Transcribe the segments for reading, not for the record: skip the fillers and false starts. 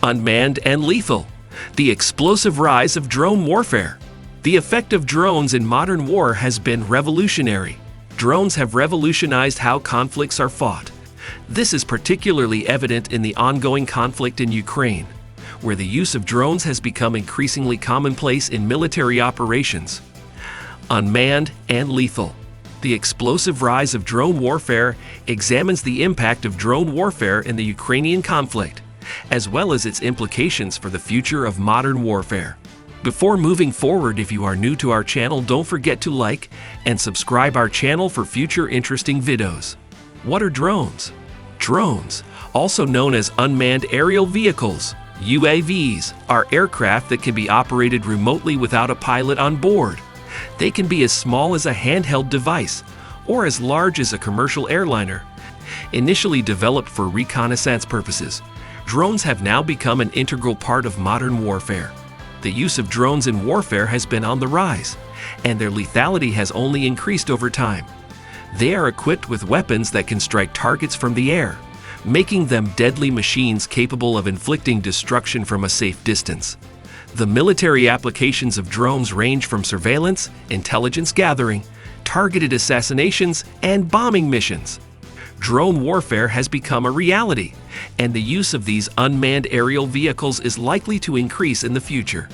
Unmanned and lethal. The explosive rise of drone warfare. The effect of drones in modern war has been revolutionary. Drones have revolutionized how conflicts are fought. This is particularly evident in the ongoing conflict in Ukraine, where the use of drones has become increasingly commonplace in military operations. Unmanned and lethal. The explosive rise of drone warfare examines the impact of drone warfare in the Ukrainian conflict, as well as its implications for the future of modern warfare. Before moving forward, if you are new to our channel, don't forget to like and subscribe our channel for future interesting videos. What are drones? Drones, also known as unmanned aerial vehicles, UAVs, are aircraft that can be operated remotely without a pilot on board. They can be as small as a handheld device or as large as a commercial airliner. Initially developed for reconnaissance purposes, drones have now become an integral part of modern warfare. The use of drones in warfare has been on the rise, and their lethality has only increased over time. They are equipped with weapons that can strike targets from the air, making them deadly machines capable of inflicting destruction from a safe distance. The military applications of drones range from surveillance, intelligence gathering, targeted assassinations, and bombing missions. Drone warfare has become a reality, and the use of these unmanned aerial vehicles is likely to increase in the future.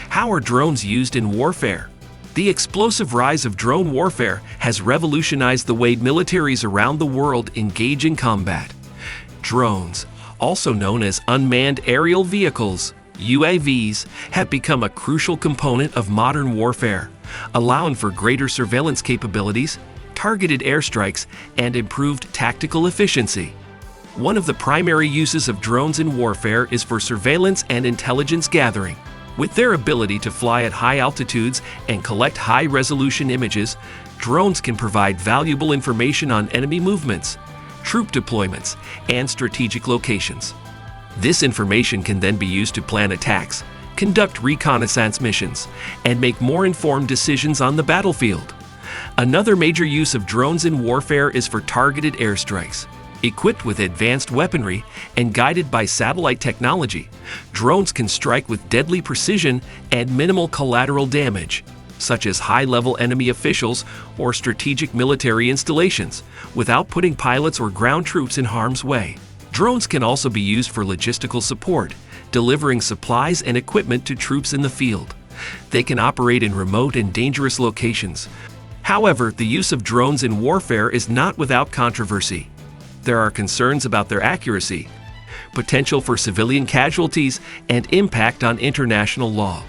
How are drones used in warfare? The explosive rise of drone warfare has revolutionized the way militaries around the world engage in combat. Drones, also known as unmanned aerial vehicles, UAVs, have become a crucial component of modern warfare, allowing for greater surveillance capabilities, targeted airstrikes, and improved tactical efficiency. One of the primary uses of drones in warfare is for surveillance and intelligence gathering. With their ability to fly at high altitudes and collect high-resolution images, drones can provide valuable information on enemy movements, troop deployments, and strategic locations. This information can then be used to plan attacks, conduct reconnaissance missions, and make more informed decisions on the battlefield. Another major use of drones in warfare is for targeted airstrikes. Equipped with advanced weaponry and guided by satellite technology, drones can strike with deadly precision and minimal collateral damage, such as high-level enemy officials or strategic military installations, without putting pilots or ground troops in harm's way. Drones can also be used for logistical support, delivering supplies and equipment to troops in the field. They can operate in remote and dangerous locations. However, the use of drones in warfare is not without controversy. There are concerns about their accuracy, potential for civilian casualties, and impact on international law.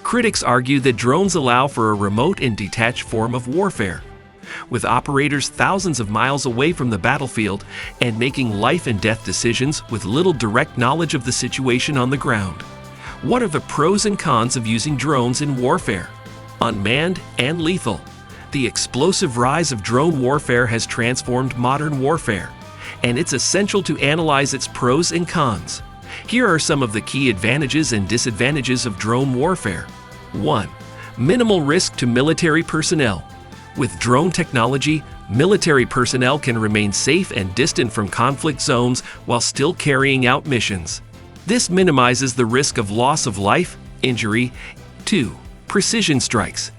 Critics argue that drones allow for a remote and detached form of warfare, with operators thousands of miles away from the battlefield and making life and death decisions with little direct knowledge of the situation on the ground. What are the pros and cons of using drones in warfare? Unmanned and lethal. The explosive rise of drone warfare has transformed modern warfare, and it's essential to analyze its pros and cons. Here are some of the key advantages and disadvantages of drone warfare. 1. Minimal risk to military personnel. With drone technology, military personnel can remain safe and distant from conflict zones while still carrying out missions. This minimizes the risk of loss of life, injury. 2. Precision strikes.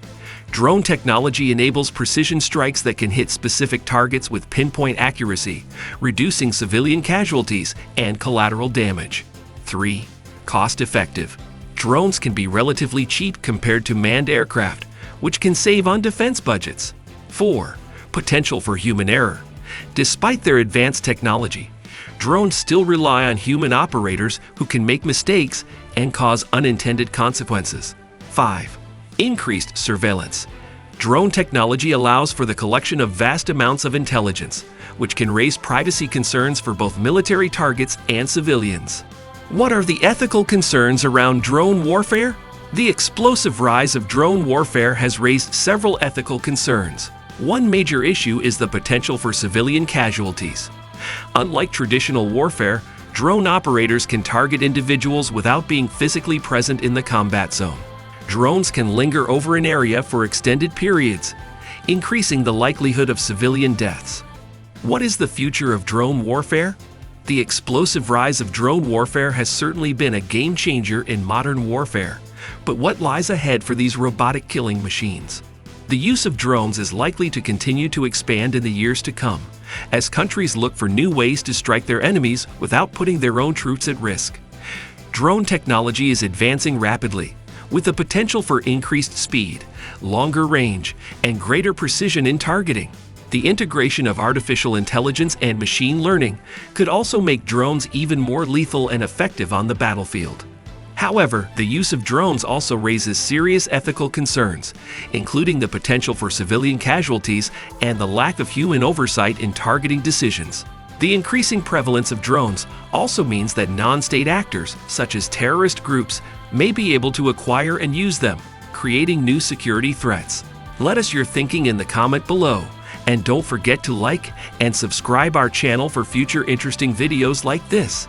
Drone technology enables precision strikes that can hit specific targets with pinpoint accuracy, reducing civilian casualties and collateral damage. 3. Cost-effective. Drones can be relatively cheap compared to manned aircraft, which can save on defense budgets. 4. Potential for human error. Despite their advanced technology, drones still rely on human operators who can make mistakes and cause unintended consequences. 5. Increased surveillance. Drone technology allows for the collection of vast amounts of intelligence, which can raise privacy concerns for both military targets and civilians. What are the ethical concerns around drone warfare? The explosive rise of drone warfare has raised several ethical concerns. One major issue is the potential for civilian casualties. Unlike traditional warfare, drone operators can target individuals without being physically present in the combat zone. Drones can linger over an area for extended periods, increasing the likelihood of civilian deaths. What is the future of drone warfare? The explosive rise of drone warfare has certainly been a game changer in modern warfare. But what lies ahead for these robotic killing machines? The use of drones is likely to continue to expand in the years to come, as countries look for new ways to strike their enemies without putting their own troops at risk. Drone technology is advancing rapidly, with the potential for increased speed, longer range, and greater precision in targeting. The integration of artificial intelligence and machine learning could also make drones even more lethal and effective on the battlefield. However, the use of drones also raises serious ethical concerns, including the potential for civilian casualties and the lack of human oversight in targeting decisions. The increasing prevalence of drones also means that non-state actors, such as terrorist groups, may be able to acquire and use them, creating new security threats. Let us your thinking in the comment below, and don't forget to like and subscribe our channel for future interesting videos like this.